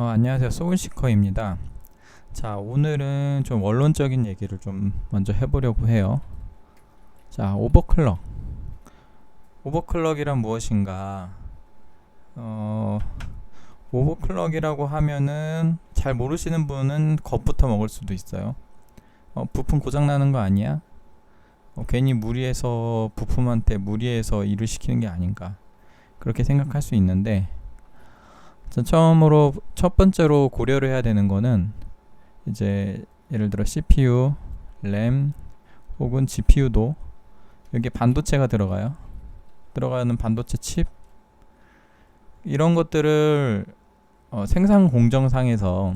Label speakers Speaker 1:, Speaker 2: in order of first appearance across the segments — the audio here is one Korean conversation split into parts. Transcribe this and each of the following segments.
Speaker 1: 안녕하세요. 소울시커입니다. 자, 오늘은 좀 원론적인 얘기를 좀 먼저 해보려고 해요. 자, 오버클럭. 오버클럭이란 무엇인가? 어, 오버클럭이라고 하면은 잘 모르시는 분은 겁부터 먹을 수도 있어요. 부품 고장나는 거 아니야? 괜히 무리해서 부품한테 무리해서 일을 시키는 게 아닌가? 그렇게 생각할 수 있는데, 자, 첫 번째로 고려를 해야 되는 거는 이제 예를 들어 CPU, 램 혹은 GPU도 여기에 반도체가 들어가는 반도체 칩 이런 것들을 생산 공정에서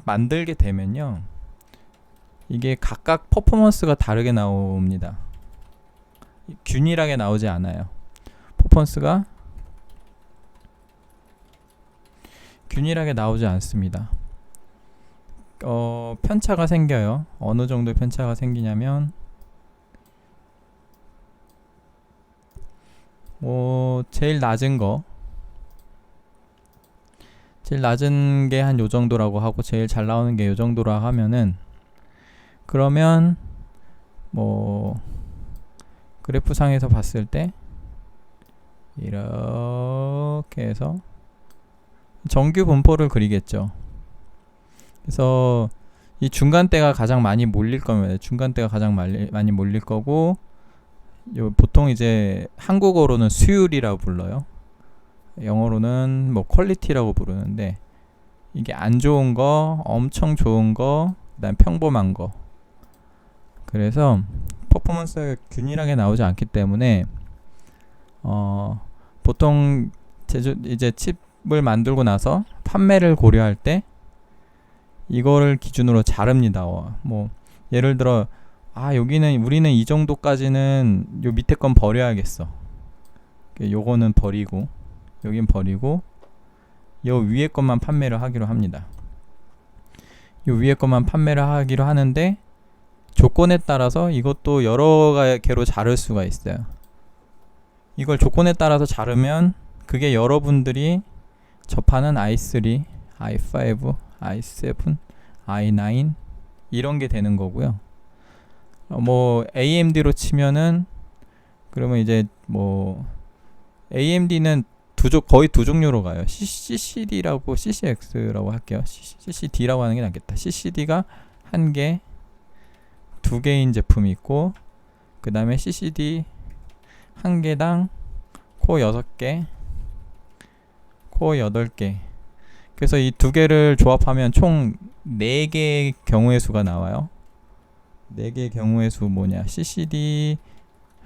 Speaker 1: 만들게 되면요, 이게 각각 퍼포먼스가 다르게 나옵니다. 균일하게 나오지 않아요. 퍼포먼스가 균일하게 나오지 않습니다. 편차가 생겨요. 어느 정도 편차가 생기냐면 제일 낮은 게 한 요 정도라고 하고 제일 잘 나오는 게 요 정도라 하면은, 그러면 그래프상에서 봤을 때 이렇게 해서 정규 분포를 그리겠죠. 그래서 이 중간대가 가장 많이 몰릴 겁니다. 중간대가 가장 많이 몰릴 거고, 보통 이제 한국어로는 수율이라고 불러요. 영어로는 퀄리티라고 부르는데, 이게 안 좋은 거, 엄청 좋은 거, 그다음 평범한 거. 그래서 퍼포먼스가 균일하게 나오지 않기 때문에 보통 이제 칩을 만들고 나서 판매를 고려할 때 이거를 기준으로 자릅니다. 예를 들어 우리는 이 정도까지는 요 밑에 건 버려야겠어. 요거는 버리고 여긴 버리고 요 위에 것만 판매를 하기로 합니다. 요 위에 것만 판매를 하기로 하는데, 조건에 따라서 이것도 여러 개로 자를 수가 있어요. 이걸 조건에 따라서 자르면 그게 여러분들이 접하는 i3, i5, i7, i9 이런 게 되는 거고요. AMD로 치면은, 그러면 이제 AMD는 거의 두 종류로 가요. CCD라고 CCX라고 할게요. CCD라고 하는 게 낫겠다. CCD가 한 개, 두 개인 제품이 있고, 그 다음에 CCD 한 개당 코어 6개, 코어 8개. 그래서 이 두 개를 조합하면 총 4개의 경우의 수가 나와요. 4개의 경우의 수 뭐냐? CCD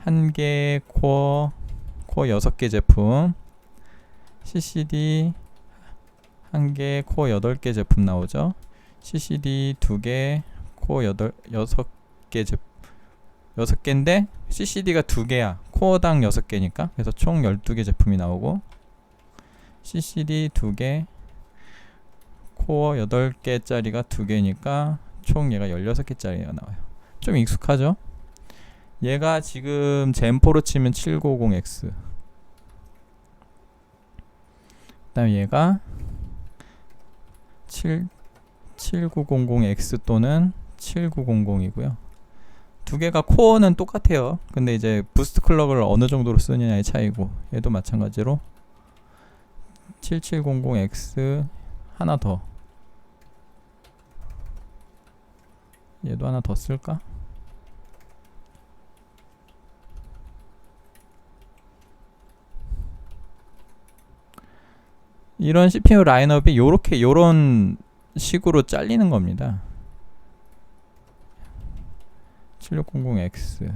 Speaker 1: 한 개, 코어 6개 제품, CCD 한 개, 코어 8개 제품 나오죠. CCD 2개, 코어 6개 제품, 6개인데 CCD가 2개야. 코어당 6개니까. 그래서 총 12개 제품이 나오고, CCD 2개, 코어 8개짜리가 2개니까 총 얘가 16개짜리가 나와요. 좀 익숙하죠? 얘가 지금 젠4로 치면 790X, 그 다음 얘가 7900X 또는 7900이고요. 두 개가 코어는 똑같아요. 근데 이제 부스트 클럭을 어느 정도로 쓰느냐의 차이고, 얘도 마찬가지로 7700X 하나 더, 얘도 하나 더 쓸까? 이런 CPU 라인업이 요런 식으로 잘리는 겁니다. 7600X.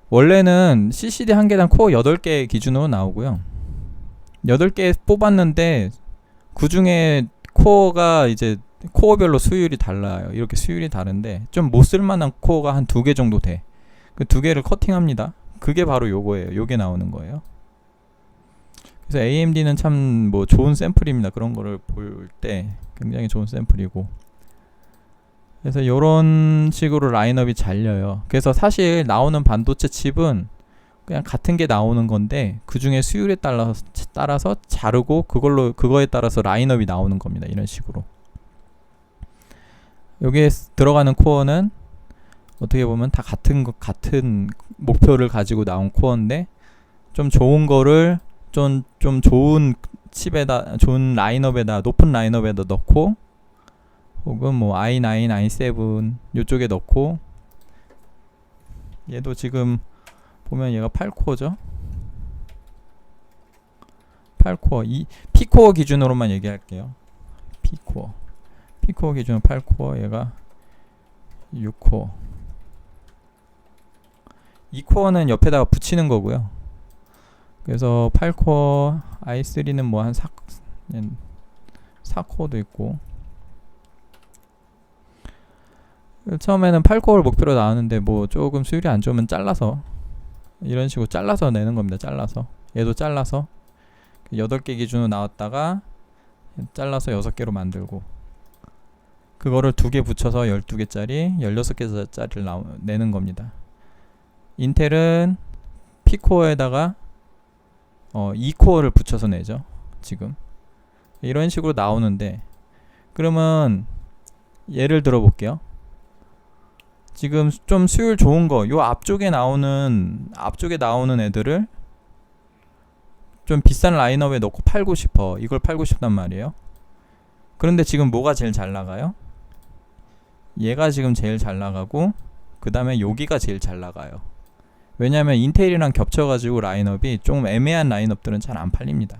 Speaker 1: 원래는 CCD 한 개당 코어 8개 기준으로 나오고요. 8개 뽑았는데 그 중에 코어가 이제 코어별로 수율이 달라요. 이렇게 수율이 다른데 좀 못 쓸만한 코어가 한 2개 정도 돼. 그 2개를 커팅합니다. 그게 바로 요거예요. 요게 나오는 거예요. 그래서 AMD는 참 좋은 샘플입니다. 그런 거를 볼 때 굉장히 좋은 샘플이고, 그래서 요런 식으로 라인업이 잘려요. 그래서 사실 나오는 반도체 칩은 그냥 같은 게 나오는 건데 그 중에 수율에 따라서 자르고 그거에 따라서 라인업이 나오는 겁니다. 이런 식으로. 여기에 들어가는 코어는 어떻게 보면 다 같은 목표를 가지고 나온 코어인데 좀 좋은 거를 좀 좋은 칩에다, 좋은 라인업에다, 높은 라인업에다 넣고, 혹은 뭐 i9, i7 요쪽에 넣고, 얘도 지금 보면 얘가 8코어죠. 8코어. 이 P코어 기준으로만 얘기할게요. P코어 기준으로 8코어, 얘가 6코어. 2코어는 옆에다가 붙이는 거고요. 그래서 8코어, i3는 뭐 한 4코어도 있고, 처음에는 8코어를 목표로 나왔는데 뭐 조금 수율이 안 좋으면 잘라서, 이런 식으로 잘라서 내는 겁니다. 잘라서. 얘도 잘라서 8개 기준으로 나왔다가 잘라서 6개로 만들고, 그거를 2개 붙여서 12개짜리 16개짜리를 내는 겁니다. 인텔은 P코어에다가 2코어를 붙여서 내죠. 지금 이런 식으로 나오는데, 그러면 예를 들어 볼게요. 지금 좀 수율 좋은 거, 요 앞쪽에 나오는 애들을 좀 비싼 라인업에 넣고 팔고 싶어. 이걸 팔고 싶단 말이에요. 그런데 지금 뭐가 제일 잘 나가요? 얘가 지금 제일 잘 나가고, 그 다음에 여기가 제일 잘 나가요. 왜냐하면 인텔이랑 겹쳐가지고 라인업이 좀 애매한 라인업들은 잘 안 팔립니다.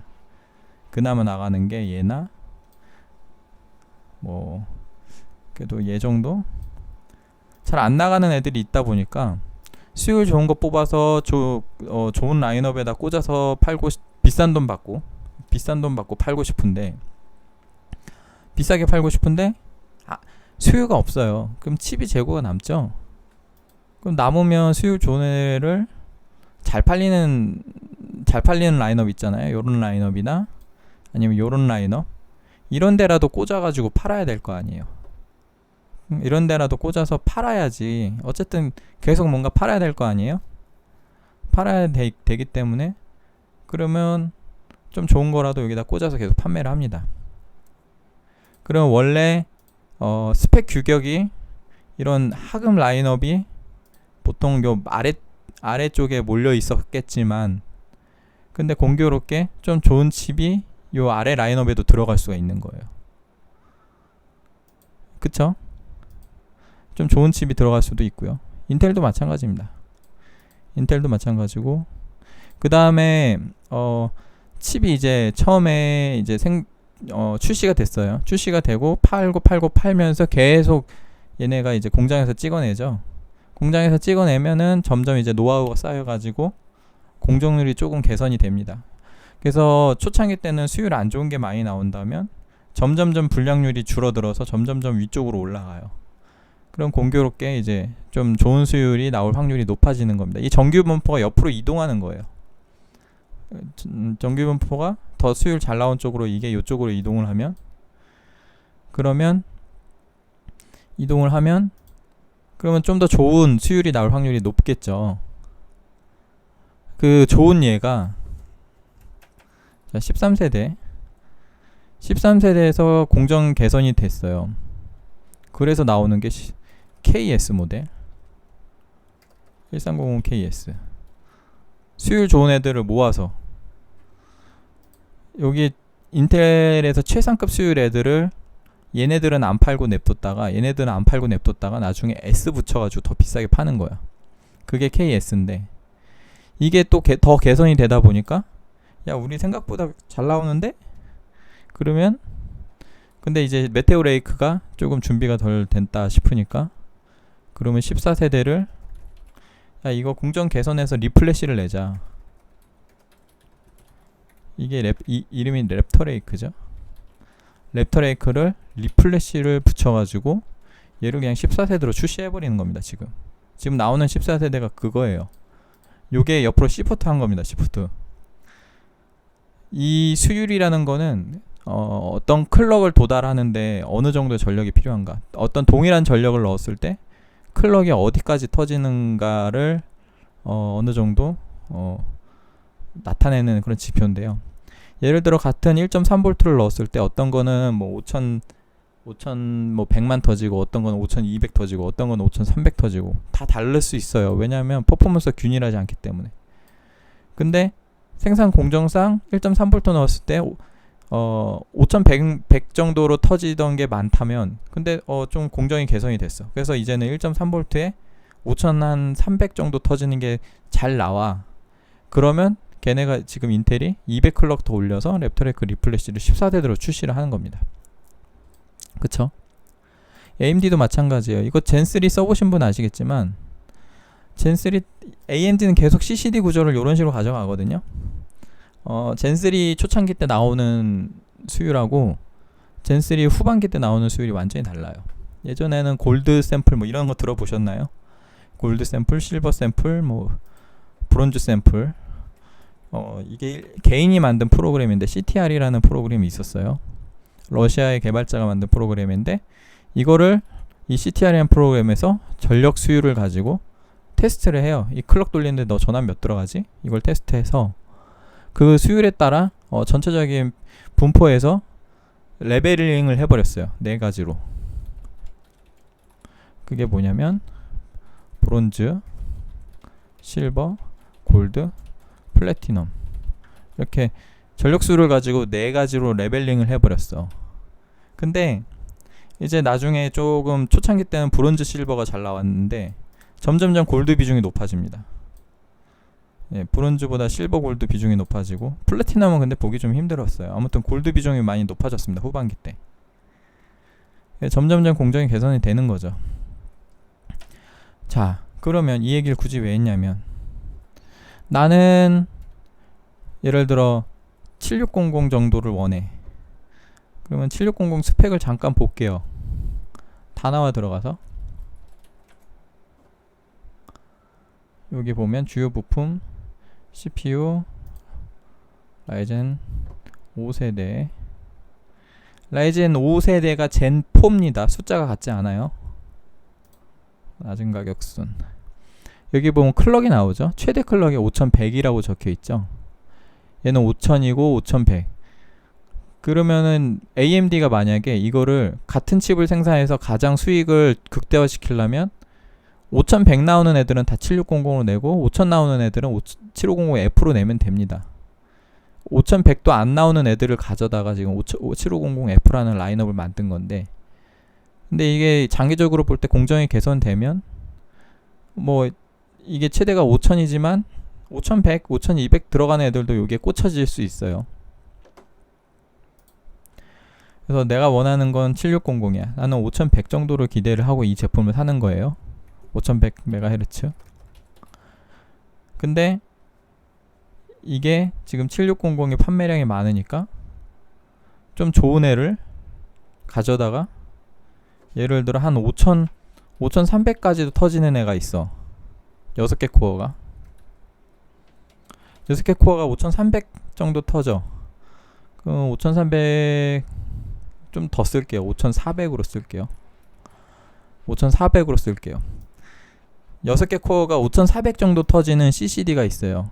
Speaker 1: 그나마 나가는 게 얘나 뭐 그래도 얘 정도? 잘 안 나가는 애들이 있다 보니까 수율 좋은 거 뽑아서 좋은 라인업에다 꽂아서 팔고, 비싼 돈 받고 팔고 싶은데, 비싸게 팔고 싶은데 수요가 없어요. 그럼 칩이 재고가 남죠. 그럼 남으면 수율 좋은 애를 잘 팔리는 라인업 있잖아요. 요런 라인업이나 아니면 요런 라인업, 이런 데라도 꽂아가지고 팔아야 될 거 아니에요. 이런 데라도 꽂아서 팔아야지. 어쨌든 계속 뭔가 팔아야 될 거 아니에요. 팔아야 되기 때문에, 그러면 좀 좋은 거라도 여기다 꽂아서 계속 판매를 합니다. 그럼 원래 스펙 규격이 이런 하급 라인업이 보통 요 아래쪽에 몰려 있었겠지만, 근데 공교롭게 좀 좋은 칩이 요 아래 라인업에도 들어갈 수가 있는 거예요. 그쵸? 좀 좋은 칩이 들어갈 수도 있고요. 인텔도 마찬가지입니다. 인텔도 마찬가지고, 그 다음에 칩이 이제 처음에 이제 출시가 됐어요. 출시가 되고 팔면서 계속 얘네가 이제 공장에서 찍어내죠. 공장에서 찍어내면은 점점 이제 노하우가 쌓여가지고 공정률이 조금 개선이 됩니다. 그래서 초창기 때는 수율 안 좋은 게 많이 나온다면 점점점 불량률이 줄어들어서 점점점 위쪽으로 올라가요. 그럼 공교롭게 이제 좀 좋은 수율이 나올 확률이 높아지는 겁니다. 이 정규 분포가 옆으로 이동하는 거예요. 정규 분포가 더 수율 잘 나온 쪽으로, 이게 이쪽으로 이동을 하면 그러면 좀 더 좋은 수율이 나올 확률이 높겠죠. 그 좋은 예가 13세대에서 공정 개선이 됐어요. 그래서 나오는 게 KS 모델 1300 KS. 수율 좋은 애들을 모아서, 여기 인텔에서 최상급 수율 애들을 얘네들은 안 팔고 냅뒀다가 나중에 S 붙여가지고 더 비싸게 파는 거야. 그게 KS인데, 이게 또 더 개선이 되다 보니까, 야, 우리 생각보다 잘 나오는데? 그러면 근데 이제 메테오 레이크가 조금 준비가 덜 됐다 싶으니까, 그러면 14세대를 야, 이거 공정 개선해서 리플래시를 내자. 이게 이름이 랩터레이크죠. 랩터레이크를 리플래시를 붙여가지고 얘를 그냥 14세대로 출시해버리는 겁니다. 지금 나오는 14세대가 그거예요. 요게 옆으로 시프트 한 겁니다. 시프트. 이 수율이라는 거는 어떤 클럭을 도달하는데 어느 정도의 전력이 필요한가, 어떤 동일한 전력을 넣었을 때 클럭이 어디까지 터지는가를 어느 정도 나타내는 그런 지표인데요. 예를 들어 같은 1.3V를 넣었을 때 어떤 거는 뭐 5100만 터지고, 어떤 거는 5200 터지고, 어떤 거는 5300 터지고, 다 다를 수 있어요. 왜냐하면 퍼포먼스가 균일하지 않기 때문에. 근데 생산 공정상 1.3V 넣었을 때 5100 정도로 터지던 게 많다면, 근데 좀 공정이 개선이 됐어. 그래서 이제는 1.3V에 5300 정도 터지는 게 잘 나와. 그러면 걔네가 지금 인텔이 200클럭 더 올려서 랩터레크 리플래시를 14대대로 출시를 하는 겁니다. 그쵸? AMD도 마찬가지예요. 이거 젠3 써보신 분 아시겠지만, 젠3 AMD는 계속 CCD 구조를 이런 식으로 가져가거든요. 젠3 초창기 때 나오는 수율하고 젠3 후반기 때 나오는 수율이 완전히 달라요. 예전에는 골드 샘플 뭐 이런 거 들어보셨나요? 골드 샘플, 실버 샘플, 뭐 브론즈 샘플. 이게 개인이 만든 프로그램인데, CTR이라는 프로그램이 있었어요. 러시아의 개발자가 만든 프로그램인데, 이거를 이 CTR이라는 프로그램에서 전력 수율을 가지고 테스트를 해요. 이 클럭 돌리는데 너 전압 몇 들어가지? 이걸 테스트해서 그 수율에 따라 전체적인 분포에서 레벨링을 해버렸어요. 4가지로. 그게 뭐냐면 브론즈, 실버, 골드, 플래티넘, 이렇게 전력 수를 가지고 4가지로 레벨링을 해버렸어. 근데 이제 나중에 조금 초창기 때는 브론즈, 실버가 잘 나왔는데 점점점 골드 비중이 높아집니다. 예, 브론즈보다 실버, 골드 비중이 높아지고, 플래티넘은 근데 보기 좀 힘들었어요. 아무튼 골드 비중이 많이 높아졌습니다. 후반기 때. 예, 점점점 공정이 개선이 되는 거죠. 자, 그러면 이 얘기를 굳이 왜 했냐면, 나는 예를 들어 7600 정도를 원해. 그러면 7600 스펙을 잠깐 볼게요. 다나와 들어가서 여기 보면 주요 부품 CPU 라이젠 5세대, 라이젠 5세대가 젠 4입니다. 숫자가 같지 않아요. 낮은 가격순. 여기 보면 클럭이 나오죠. 최대 클럭이 5100이라고 적혀있죠. 얘는 5000이고 5100. 그러면은 AMD가 만약에 이거를 같은 칩을 생산해서 가장 수익을 극대화 시키려면 5100 나오는 애들은 다 7600으로 내고, 5000 나오는 애들은 7500F로 내면 됩니다. 5100도 안 나오는 애들을 가져다가 지금 7500F라는 라인업을 만든 건데, 근데 이게 장기적으로 볼 때 공정이 개선되면 뭐 이게 최대가 5000이지만 5100, 5200 들어가는 애들도 여기에 꽂혀질 수 있어요. 그래서 내가 원하는 건 7600이야. 나는 5100 정도를 기대를 하고 이 제품을 사는 거예요. 5100MHz. 근데 이게 지금 7600이 판매량이 많으니까 좀 좋은 애를 가져다가, 예를 들어 한 5300까지도 터지는 애가 있어. 6개 코어가 6개 코어가 5300 정도 터져. 그럼 5300 좀 더 쓸게요. 5400으로 쓸게요. 5400으로 쓸게요. 6개 코어가 5400 정도 터지는 CCD가 있어요.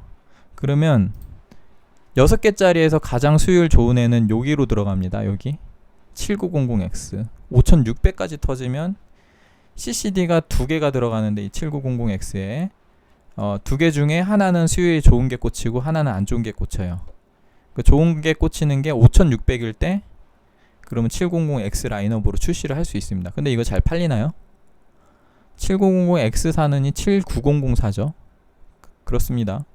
Speaker 1: 그러면 6개짜리에서 가장 수율 좋은 애는 여기로 들어갑니다. 여기 7900X 5600까지 터지면 CCD가 2개가 들어가는데, 이 7900X에 2개 중에 하나는 수율이 좋은 게 꽂히고 하나는 안 좋은 게 꽂혀요. 그 좋은 게 꽂히는 게 5600일 때, 그러면 700X 라인업으로 출시를 할 수 있습니다. 근데 이거 잘 팔리나요? 7900X 사느니 7900 사죠. 그렇습니다.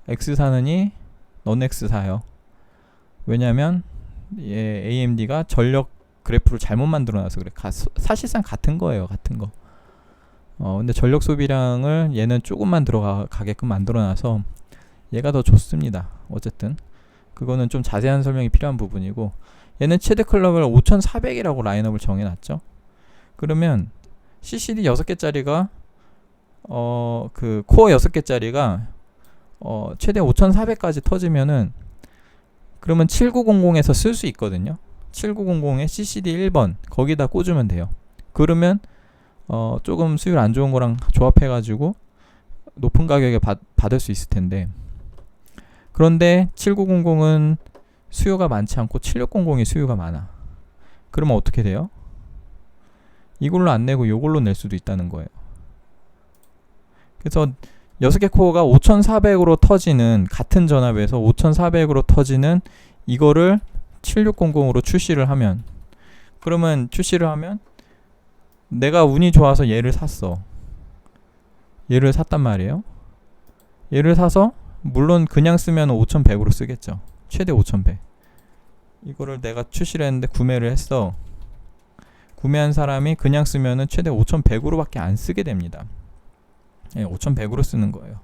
Speaker 1: X 사느니 넌 X 사요. 왜냐면 AMD가 전력 그래프를 잘못 만들어놔서 그래. 사실상 같은 거예요. 같은 거. 근데 전력 소비량을 얘는 조금만 들어가게끔 만들어놔서 얘가 더 좋습니다. 어쨌든 그거는 좀 자세한 설명이 필요한 부분이고, 얘는 최대 클럭을 5400이라고 라인업을 정해놨죠. 그러면 CCD 6개짜리가 그 코어 6개짜리가 최대 5400까지 터지면은 그러면 7900에서 쓸 수 있거든요. 7900에 CCD 1번 거기다 꽂으면 돼요. 그러면 조금 수율 안 좋은 거랑 조합해가지고 높은 가격에 받을 수 있을 텐데, 그런데 7900은 수요가 많지 않고 7600이 수요가 많아. 그러면 어떻게 돼요? 이걸로 안 내고 이걸로 낼 수도 있다는 거예요. 그래서 6개 코어가 5400으로 터지는, 같은 전압에서 5400으로 터지는 이거를 7600으로 출시를 하면, 그러면 출시를 하면 내가 운이 좋아서 얘를 샀어. 얘를 샀단 말이에요. 얘를 사서 물론 그냥 쓰면 5100으로 쓰겠죠. 최대 5100. 이거를 내가 출시를 했는데 구매를 했어. 구매한 사람이 그냥 쓰면은 최대 5100으로 밖에 안 쓰게 됩니다. 예, 5100으로 쓰는 거예요.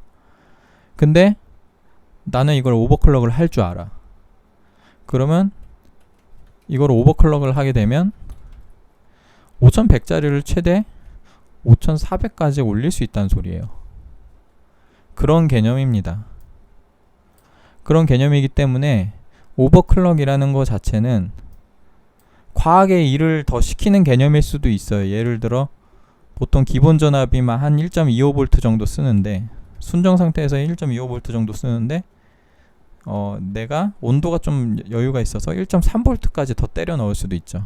Speaker 1: 근데 나는 이걸 오버클럭을 할 줄 알아. 그러면 이걸 오버클럭을 하게 되면 5100짜리를 최대 5400까지 올릴 수 있다는 소리예요. 그런 개념입니다. 그런 개념이기 때문에 오버클럭이라는 거 자체는 과하게 일을 더 시키는 개념일 수도 있어요. 예를 들어 보통 기본 전압이만 한 1.25V 정도 쓰는데, 순정 상태에서 1.25V 정도 쓰는데 내가 온도가 좀 여유가 있어서 1.3V까지 더 때려 넣을 수도 있죠.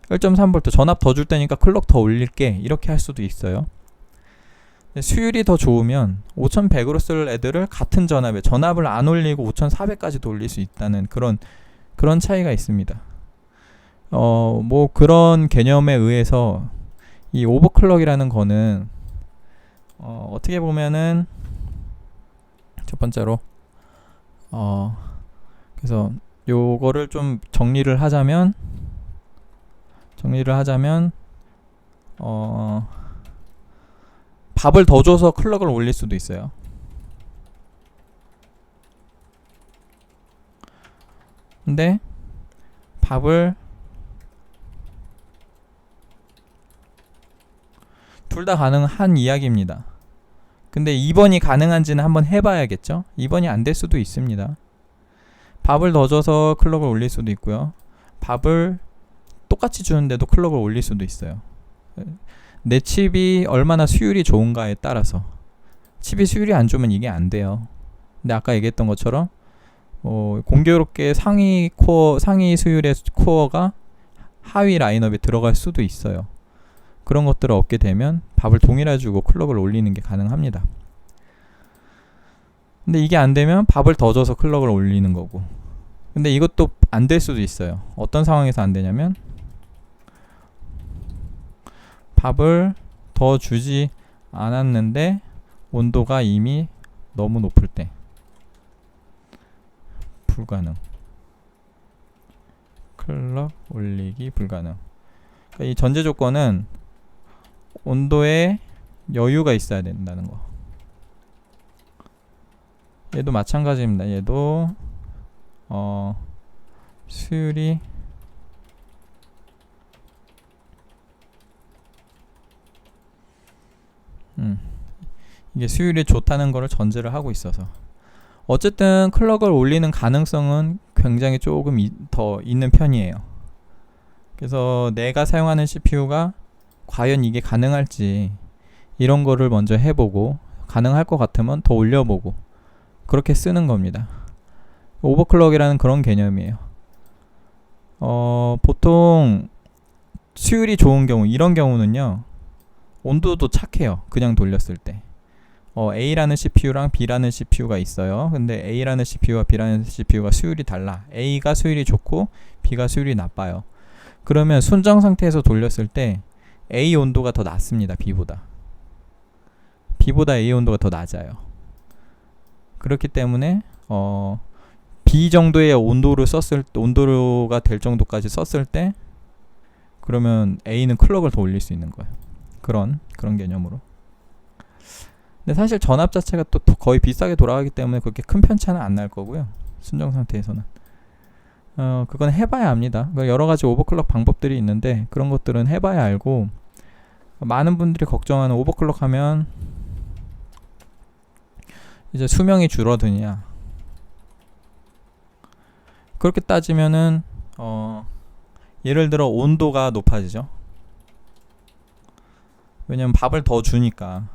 Speaker 1: 1.3V 전압 더 줄 테니까 클럭 더 올릴게, 이렇게 할 수도 있어요. 수율이 더 좋으면 5100으로 쓸 애들을 같은 전압에 전압을 안 올리고 5400까지도 올릴 수 있다는 그런 차이가 있습니다. 뭐 그런 개념에 의해서 이 오버클럭이라는 거는 어떻게 보면은 첫 번째로 그래서 요거를 좀 정리를 하자면 밥을 더 줘서 클럭을 올릴 수도 있어요. 근데 밥을 둘 다 가능한 이야기입니다. 근데 2번이 가능한지는 한번 해봐야겠죠. 2번이 안 될 수도 있습니다. 밥을 더 줘서 클럭을 올릴 수도 있고요. 밥을 똑같이 주는데도 클럭을 올릴 수도 있어요. 내 칩이 얼마나 수율이 좋은가에 따라서. 칩이 수율이 안 좋으면 이게 안 돼요. 근데 아까 얘기했던 것처럼 공교롭게 상위 수율의 코어가 하위 라인업에 들어갈 수도 있어요. 그런 것들을 얻게 되면 밥을 동일하게 주고 클럭을 올리는 게 가능합니다. 근데 이게 안 되면 밥을 더 줘서 클럭을 올리는 거고. 근데 이것도 안 될 수도 있어요. 어떤 상황에서 안 되냐면 밥을 더 주지 않았는데 온도가 이미 너무 높을 때 불가능. 클럭 올리기 불가능. 그러니까 이 전제 조건은 온도에 여유가 있어야 된다는 거. 얘도 마찬가지입니다. 얘도 수율이 이게 수율이 좋다는 거를 전제를 하고 있어서 어쨌든 클럭을 올리는 가능성은 굉장히 조금 더 있는 편이에요. 그래서 내가 사용하는 CPU가 과연 이게 가능할지 이런 거를 먼저 해보고 가능할 것 같으면 더 올려보고 그렇게 쓰는 겁니다. 오버클럭이라는 그런 개념이에요. 보통 수율이 좋은 경우, 이런 경우는요 온도도 착해요. 그냥 돌렸을 때 A라는 CPU랑 B라는 CPU가 있어요. 근데 A라는 CPU와 B라는 CPU가 수율이 달라. A가 수율이 좋고 B가 수율이 나빠요. 그러면 순정 상태에서 돌렸을 때 A 온도가 더 낮습니다. B보다 A 온도가 더 낮아요. 그렇기 때문에 B 정도의 온도가 될 정도까지 썼을 때 그러면 A는 클럭을 더 올릴 수 있는 거예요. 그런 개념으로. 근데 사실 전압 자체가 또 거의 비싸게 돌아가기 때문에 그렇게 큰 편차는 안 날 거고요. 순정 상태에서는. 그건 해봐야 합니다. 여러 가지 오버클럭 방법들이 있는데 그런 것들은 해봐야 알고, 많은 분들이 걱정하는 오버클럭 하면 이제 수명이 줄어드냐. 그렇게 따지면은 예를 들어 온도가 높아지죠. 왜냐면 밥을 더 주니까.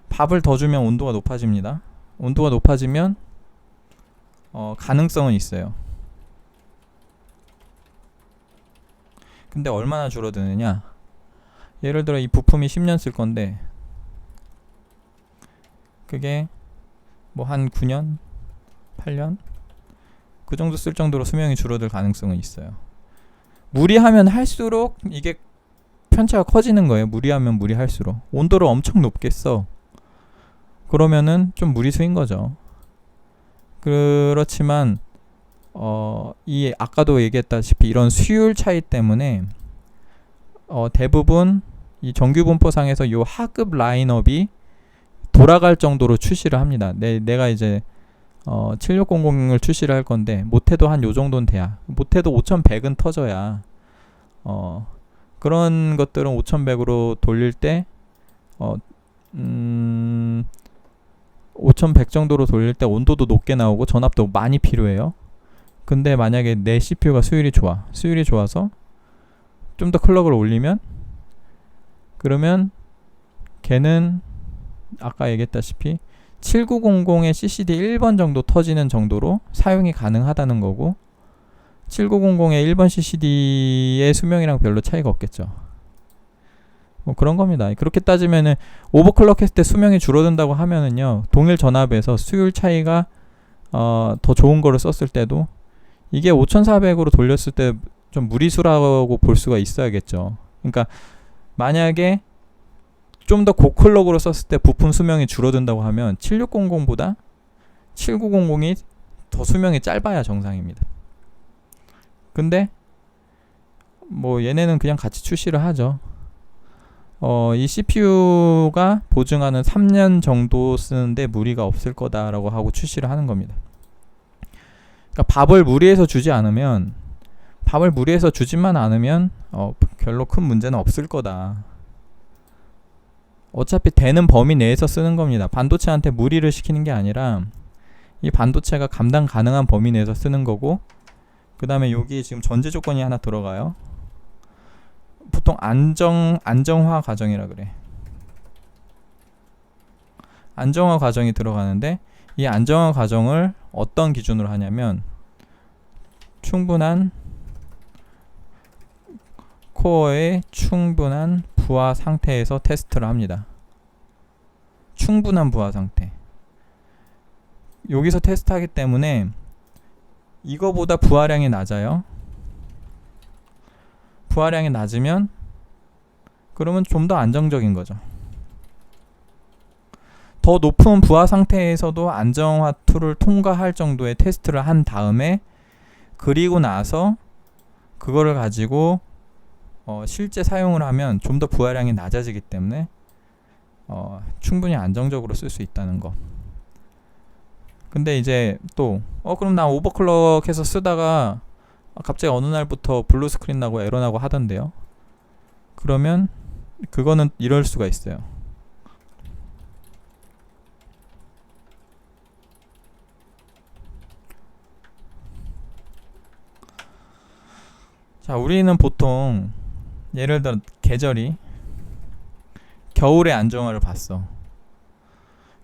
Speaker 1: 밥을 더 주면 온도가 높아집니다. 온도가 높아지면 가능성은 있어요. 근데 얼마나 줄어드느냐? 예를 들어 이 부품이 10년 쓸 건데 그게 뭐 한 9년, 8년 그 정도 쓸 정도로 수명이 줄어들 가능성은 있어요. 무리하면 할수록 이게 편차가 커지는 거예요. 무리하면 무리할수록. 온도를 엄청 높게 써. 그러면은 좀 무리수인 거죠. 그렇지만 이 아까도 얘기했다시피 이런 수율 차이 때문에 대부분 이 정규분포상에서 요 하급 라인업이 돌아갈 정도로 출시를 합니다. 내가 이제 7600을 출시를 할 건데 못해도 한 요 정도는 돼야, 못해도 5100은 터져야 그런 것들은 5100으로 돌릴 때 5100 정도로 돌릴 때 온도도 높게 나오고 전압도 많이 필요해요. 근데 만약에 내 CPU가 수율이 좋아서 좀 더 클럭을 올리면, 그러면 걔는 아까 얘기했다시피 7900의 CCD 1번 정도 터지는 정도로 사용이 가능하다는 거고, 7900의 1번 CCD의 수명이랑 별로 차이가 없겠죠. 뭐 그런 겁니다. 그렇게 따지면은 오버클럭 했을 때 수명이 줄어든다고 하면은요, 동일 전압에서 수율 차이가 더 좋은 거를 썼을 때도 이게 5400으로 돌렸을 때 좀 무리수라고 볼 수가 있어야겠죠. 그러니까 만약에 좀 더 고클럭으로 썼을 때 부품 수명이 줄어든다고 하면 7600보다 7900이 더 수명이 짧아야 정상입니다. 근데 뭐 얘네는 그냥 같이 출시를 하죠. 이 CPU가 보증하는 3년 정도 쓰는데 무리가 없을 거다라고 하고 출시를 하는 겁니다. 그러니까 밥을 무리해서 주지만 않으면 별로 큰 문제는 없을 거다. 어차피 되는 범위 내에서 쓰는 겁니다. 반도체한테 무리를 시키는 게 아니라 이 반도체가 감당 가능한 범위 내에서 쓰는 거고, 그 다음에 여기 지금 전제 조건이 하나 들어가요. 보통 안정화 과정이라 그래. 안정화 과정이 들어가는데, 이 안정화 과정을 어떤 기준으로 하냐면 코어의 충분한 부하 상태에서 테스트를 합니다. 충분한 부하 상태. 여기서 테스트하기 때문에 이거보다 부하량이 낮아요. 부하량이 낮으면 그러면 좀 더 안정적인 거죠. 더 높은 부하 상태에서도 안정화 툴을 통과할 정도의 테스트를 한 다음에, 그리고 나서 그거를 가지고 실제 사용을 하면 좀 더 부하량이 낮아지기 때문에 충분히 안정적으로 쓸 수 있다는 거. 근데 이제 또 그럼 나 오버클럭해서 쓰다가 갑자기 어느 날부터 블루 스크린 나고 에러 나고 하던데요. 그러면 그거는 이럴 수가 있어요. 자, 우리는 보통 예를 들어 계절이 겨울에 안정화를 봤어.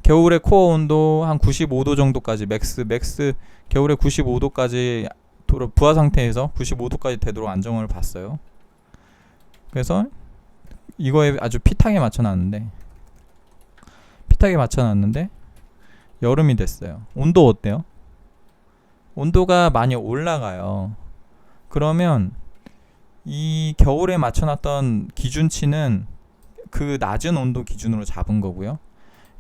Speaker 1: 겨울에 코어 온도 한 95도 정도까지 맥스 겨울에 95도까지 부하 상태에서 95도까지 되도록 안정화를 봤어요. 그래서 이거에 아주 핏하게 맞춰놨는데 여름이 됐어요. 온도 어때요? 온도가 많이 올라가요. 그러면 이 겨울에 맞춰놨던 기준치는 그 낮은 온도 기준으로 잡은 거고요.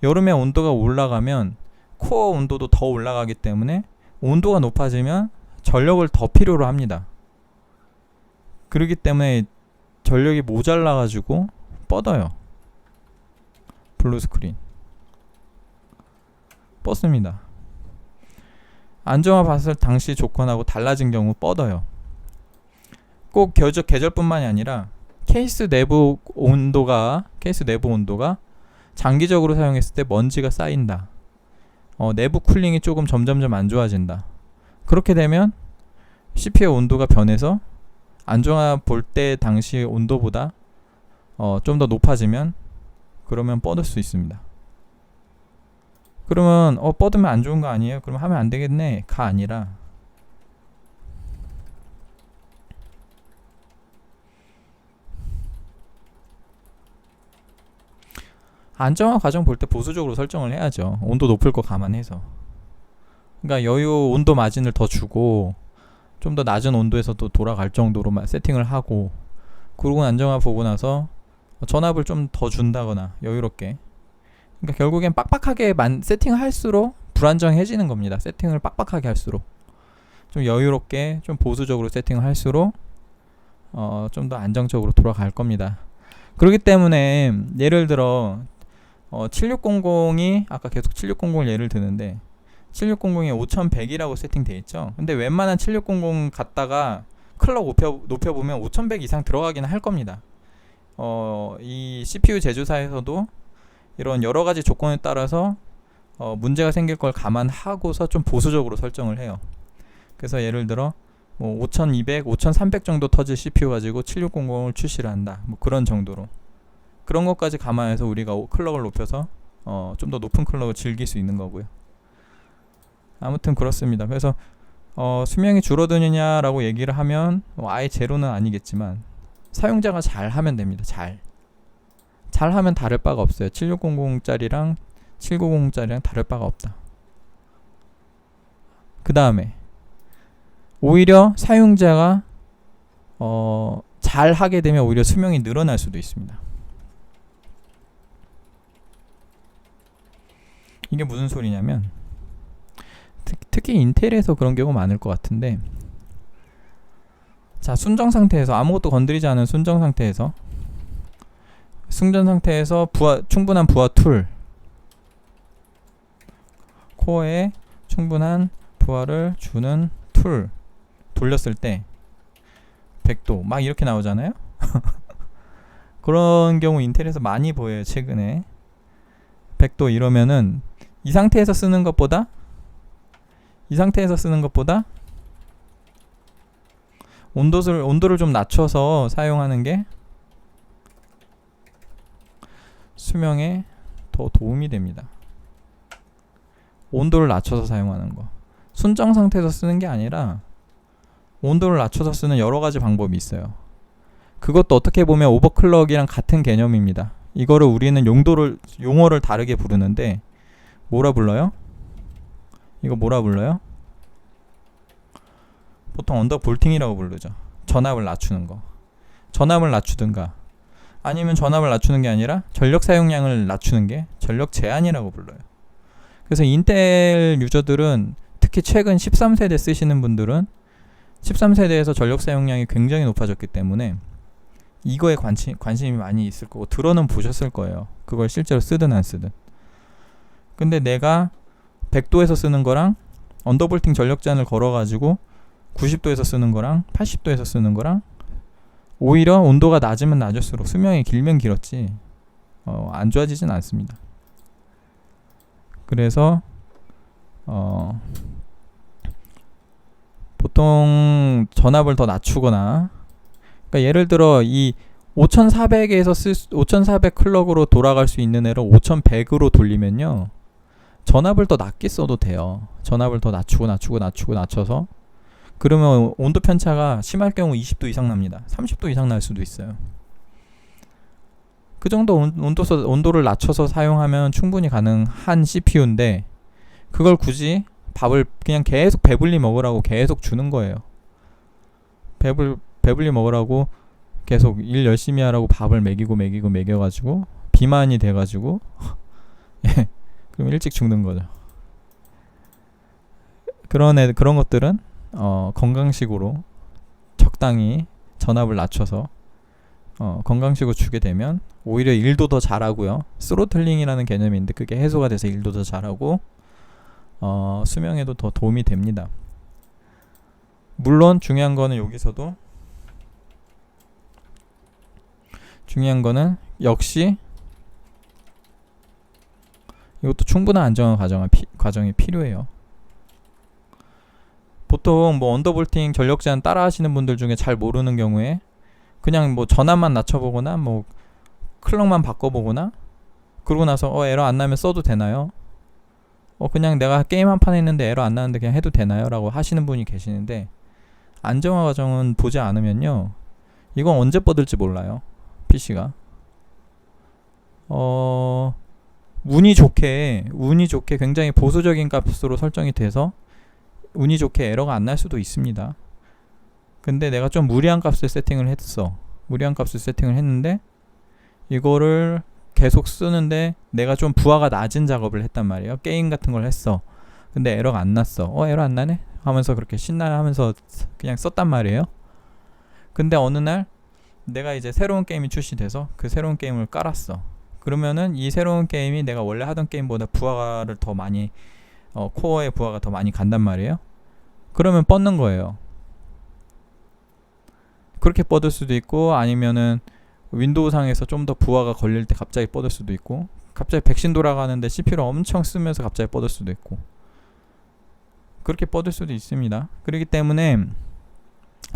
Speaker 1: 여름에 온도가 올라가면 코어 온도도 더 올라가기 때문에 온도가 높아지면 전력을 더 필요로 합니다. 그렇기 때문에 전력이 모자라가지고 뻗어요. 블루 스크린 뻗습니다. 안정화 봤을 당시 조건하고 달라진 경우 뻗어요. 꼭 계절뿐만이 아니라 케이스 내부 온도가 장기적으로 사용했을 때 먼지가 쌓인다. 내부 쿨링이 조금 점점점 안 좋아진다. 그렇게 되면 CPU 온도가 변해서 안정화 볼 때 당시 온도보다 좀 더 높아지면 그러면 뻗을 수 있습니다. 그러면 뻗으면 안 좋은 거 아니에요? 그럼 하면 안 되겠네 가 아니라 안정화 과정 볼 때 보수적으로 설정을 해야죠. 온도 높을 거 감안해서. 그러니까 여유 온도 마진을 더 주고 좀 더 낮은 온도에서도 돌아갈 정도로 세팅을 하고, 그러고 안정화 보고 나서 전압을 좀 더 준다거나 여유롭게. 그러니까 결국엔 빡빡하게 세팅을 할수록 불안정해지는 겁니다. 세팅을 빡빡하게 할수록. 좀 여유롭게 좀 보수적으로 세팅을 할수록 좀 더 안정적으로 돌아갈 겁니다. 그렇기 때문에 예를 들어 7600이 아까 계속 7600을 예를 드는데 7600에 5100이라고 세팅되어 있죠. 근데 웬만한 7600 갖다가 클럭 높여보면 5100 이상 들어가긴 할 겁니다. 이 CPU 제조사에서도 이런 여러가지 조건에 따라서 문제가 생길 걸 감안하고서 좀 보수적으로 설정을 해요. 그래서 예를 들어 뭐 5200, 5300 정도 터질 CPU 가지고 7600을 출시를 한다. 뭐 그런 정도로. 그런 것까지 감안해서 우리가 클럭을 높여서 좀 더 높은 클럭을 즐길 수 있는 거고요. 아무튼 그렇습니다. 그래서 수명이 줄어드느냐라고 얘기를 하면 아예 제로는 아니겠지만 사용자가 잘 하면 됩니다. 잘 하면 다를 바가 없어요. 7600짜리랑 790짜리랑 다를 바가 없다. 그 다음에 오히려 사용자가 잘 하게 되면 오히려 수명이 늘어날 수도 있습니다. 이게 무슨 소리냐면 특히 인텔에서 그런 경우 많을 것 같은데, 자, 순정 상태에서 아무것도 건드리지 않은 순정 상태에서 충분한 부하 툴, 코어에 충분한 부하를 주는 툴 돌렸을 때 100도 막 이렇게 나오잖아요. 그런 경우 인텔에서 많이 보여요. 최근에 100도 이러면은 이 상태에서 쓰는 것보다 온도를 좀 낮춰서 사용하는 게 수명에 더 도움이 됩니다. 온도를 낮춰서 사용하는 거. 순정 상태에서 쓰는 게 아니라 온도를 낮춰서 쓰는 여러 가지 방법이 있어요. 그것도 어떻게 보면 오버클럭이랑 같은 개념입니다. 이거를 우리는 용어를 다르게 부르는데 뭐라 불러요? 이거 뭐라 불러요? 보통 언더볼팅이라고 부르죠. 전압을 낮추는 거. 전압을 낮추든가 아니면 전압을 낮추는 게 아니라 전력 사용량을 낮추는 게 전력 제한이라고 불러요. 그래서 인텔 유저들은 특히 최근 13세대 쓰시는 분들은 13세대에서 전력 사용량이 굉장히 높아졌기 때문에 이거에 관심이 많이 있을 거고 들어는 보셨을 거예요. 그걸 실제로 쓰든 안 쓰든. 근데 내가 100도에서 쓰는 거랑 언더볼팅 전력 제한을 걸어가지고 90도에서 쓰는 거랑 80도에서 쓰는 거랑 오히려 온도가 낮으면 낮을수록 수명이 길면 길었지 안 좋아지진 않습니다. 그래서 보통 전압을 더 낮추거나, 그러니까 예를 들어 이 5400에서 5400 클럭으로 돌아갈 수 있는 애를 5100으로 돌리면요 전압을 더 낮게 써도 돼요. 전압을 더 낮춰서 그러면 온도 편차가 심할 경우 20도 이상 납니다. 30도 이상 날 수도 있어요. 그 정도 온도를 낮춰서 사용하면 충분히 가능한 CPU인데 그걸 굳이 밥을 그냥 계속 배불리 먹으라고 계속 주는 거예요. 배불리 먹으라고 계속 일 열심히 하라고 밥을 먹여가지고 비만이 돼가지고 그럼 일찍 죽는 거죠. 그런 것들은 건강식으로 적당히 전압을 낮춰서 건강식으로 주게 되면 오히려 일도 더 잘하고요. 스로틀링이라는 개념인데 그게 해소가 돼서 일도 더 잘하고 수명에도 더 도움이 됩니다. 물론 중요한 거는 역시 이것도 충분한 안정화 과정이 필요해요. 보통 뭐 언더볼팅 전력 제한 따라 하시는 분들 중에 잘 모르는 경우에 그냥 뭐 전압만 낮춰보거나 뭐 클럭만 바꿔보거나 그러고 나서 에러 안 나면 써도 되나요? 그냥 내가 게임 한 판 했는데 에러 안 나는데 그냥 해도 되나요? 라고 하시는 분이 계시는데, 안정화 과정은 보지 않으면요, 이건 언제 뻗을지 몰라요. PC가 운이 좋게 굉장히 보수적인 값으로 설정이 돼서 운이 좋게 에러가 안 날 수도 있습니다. 근데 내가 좀 무리한 값을 세팅을 했는데 이거를 계속 쓰는데 내가 좀 부하가 낮은 작업을 했단 말이에요. 게임 같은 걸 했어. 근데 에러가 안 났어. 에러 안 나네? 하면서 그렇게 신나하면서 그냥 썼단 말이에요. 근데 어느 날 내가 이제 새로운 게임이 출시돼서 그 새로운 게임을 깔았어. 그러면은 이 새로운 게임이 내가 원래 하던 게임보다 부하를 더 많이 코어의 부하가 더 많이 간단 말이에요. 그러면 뻗는 거예요. 그렇게 뻗을 수도 있고, 아니면은 윈도우 상에서 좀 더 부하가 걸릴 때 갑자기 뻗을 수도 있고, 갑자기 백신 돌아가는데 CPU를 엄청 쓰면서 갑자기 뻗을 수도 있고, 그렇게 뻗을 수도 있습니다. 그렇기 때문에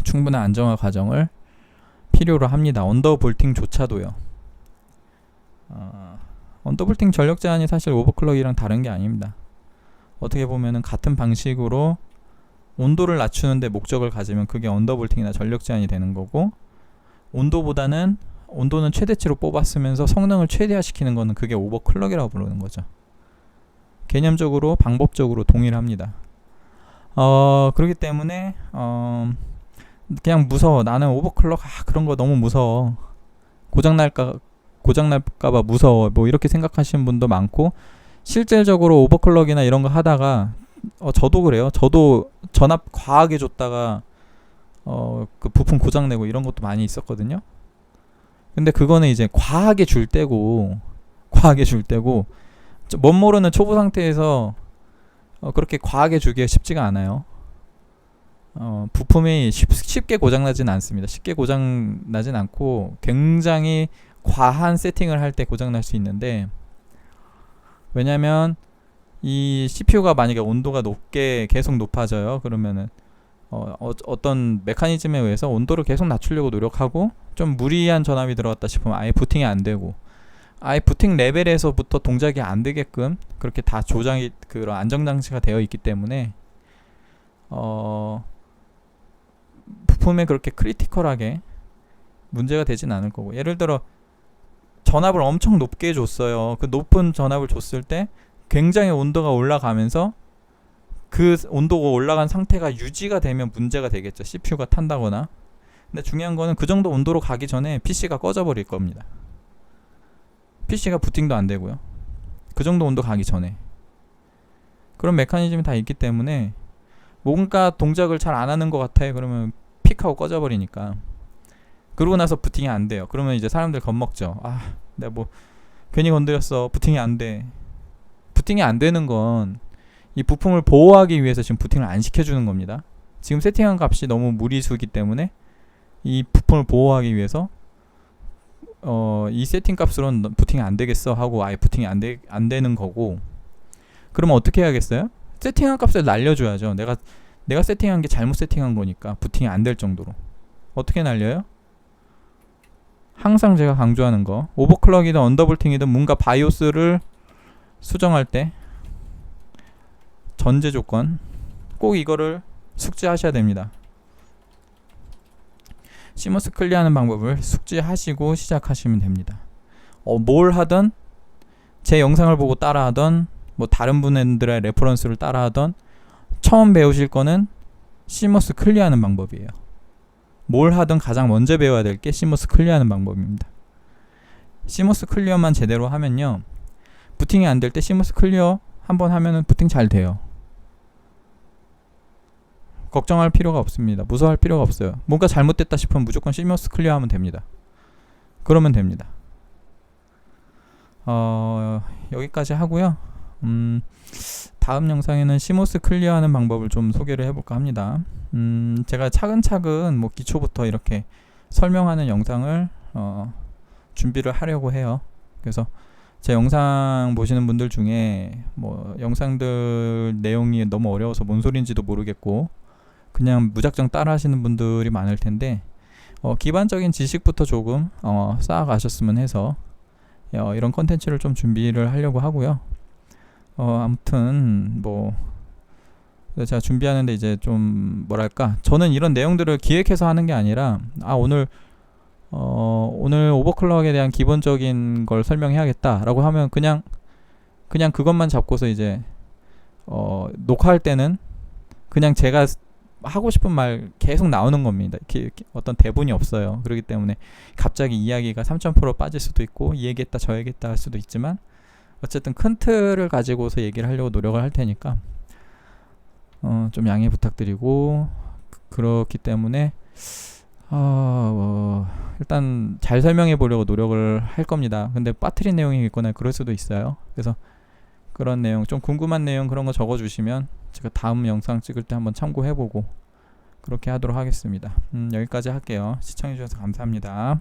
Speaker 1: 충분한 안정화 과정을 필요로 합니다. 언더볼팅조차도요. 언더볼팅 전력 제한이 사실 오버클럭이랑 다른 게 아닙니다. 어떻게 보면은 같은 방식으로 온도를 낮추는데 목적을 가지면 그게 언더볼팅이나 전력 제한이 되는 거고, 온도는 최대치로 뽑았으면서 성능을 최대화시키는 거는 그게 오버클럭이라고 부르는 거죠. 개념적으로 방법적으로 동일합니다. 그렇기 때문에 그냥 무서워. 나는 오버클럭 그런 거 너무 무서워. 고장날까봐 무서워. 뭐 이렇게 생각하시는 분도 많고, 실질적으로 오버클럭이나 이런 거 하다가 저도 그래요. 저도 전압 과하게 줬다가 그 부품 고장내고 이런 것도 많이 있었거든요. 근데 그거는 이제 과하게 줄 때고 멋 모르는 초보 상태에서 그렇게 과하게 주기가 쉽지가 않아요. 부품이 쉽게 고장나진 않습니다. 쉽게 고장나진 않고 굉장히 과한 세팅을 할 때 고장날 수 있는데, 왜냐면 이 CPU가 만약에 온도가 계속 높아져요. 그러면은 어떤 메커니즘에 의해서 온도를 계속 낮추려고 노력하고, 좀 무리한 전압이 들어갔다 싶으면 아예 부팅이 안 되고, 아예 부팅 레벨에서부터 동작이 안 되게끔 그렇게 다 조작이, 그런 안정장치가 되어 있기 때문에 부품에 그렇게 크리티컬하게 문제가 되진 않을 거고, 예를 들어 전압을 엄청 높게 줬어요. 그 높은 전압을 줬을 때 굉장히 온도가 올라가면서 그 온도가 올라간 상태가 유지가 되면 문제가 되겠죠. CPU가 탄다거나. 근데 중요한 거는 그 정도 온도로 가기 전에 PC가 꺼져버릴 겁니다. PC가 부팅도 안 되고요. 그 정도 온도 가기 전에. 그런 메커니즘이 다 있기 때문에 뭔가 동작을 잘 안 하는 것 같아요. 그러면 픽하고 꺼져버리니까. 그러고 나서 부팅이 안 돼요. 그러면 이제 사람들 겁먹죠. 내가 뭐 괜히 건드렸어. 부팅이 안 돼. 부팅이 안 되는 건 이 부품을 보호하기 위해서 지금 부팅을 안 시켜주는 겁니다. 지금 세팅한 값이 너무 무리수기 때문에 이 부품을 보호하기 위해서 이 세팅 값으로는 부팅이 안 되겠어 하고 아예 부팅이 안 되는 거고, 그러면 어떻게 해야겠어요? 세팅한 값을 날려줘야죠. 내가 세팅한 게 잘못 세팅한 거니까 부팅이 안 될 정도로. 어떻게 날려요? 항상 제가 강조하는 거, 오버클럭이든 언더볼팅이든 뭔가 바이오스를 수정할 때 전제 조건 꼭 이거를 숙지하셔야 됩니다. 시머스 클리어하는 방법을 숙지하시고 시작하시면 됩니다. 뭘 하든, 제 영상을 보고 따라하던, 뭐 다른 분들의 레퍼런스를 따라하던, 처음 배우실 거는 시머스 클리어하는 방법이에요. 뭘 하든 가장 먼저 배워야 될 게 시머스 클리어하는 방법입니다. 시머스 클리어만 제대로 하면요, 부팅이 안 될 때 시머스 클리어 한번 하면은 부팅 잘 돼요. 걱정할 필요가 없습니다. 무서워할 필요가 없어요. 뭔가 잘못됐다 싶으면 무조건 시머스 클리어 하면 됩니다. 그러면 됩니다. 여기까지 하고요. 다음 영상에는 시머스 클리어하는 방법을 좀 소개를 해볼까 합니다. 제가 차근차근 뭐 기초부터 이렇게 설명하는 영상을 준비를 하려고 해요. 그래서 제 영상 보시는 분들 중에 뭐 영상들 내용이 너무 어려워서 뭔 소린지도 모르겠고, 그냥 무작정 따라 하시는 분들이 많을 텐데 기반적인 지식부터 조금 쌓아가셨으면 해서 이런 컨텐츠를 좀 준비를 하려고 하고요. 아무튼 뭐 제가 준비하는데 이제 좀 뭐랄까, 저는 이런 내용들을 기획해서 하는 게 아니라 오늘 오버클럭에 대한 기본적인 걸 설명해야겠다라고 하면 그냥 그것만 잡고서 이제 녹화할 때는 그냥 제가 하고 싶은 말 계속 나오는 겁니다. 어떤 대본이 없어요. 그렇기 때문에 갑자기 이야기가 3000% 빠질 수도 있고, 이 얘기했다 저 얘기했다 할 수도 있지만, 어쨌든 큰 틀을 가지고서 얘기를 하려고 노력을 할 테니까 좀 양해 부탁드리고, 그렇기 때문에 일단 잘 설명해 보려고 노력을 할 겁니다. 근데 빠뜨린 내용이 있거나 그럴 수도 있어요. 그래서 그런 내용, 좀 궁금한 내용 그런 거 적어주시면 제가 다음 영상 찍을 때 한번 참고해보고 그렇게 하도록 하겠습니다. 여기까지 할게요. 시청해주셔서 감사합니다.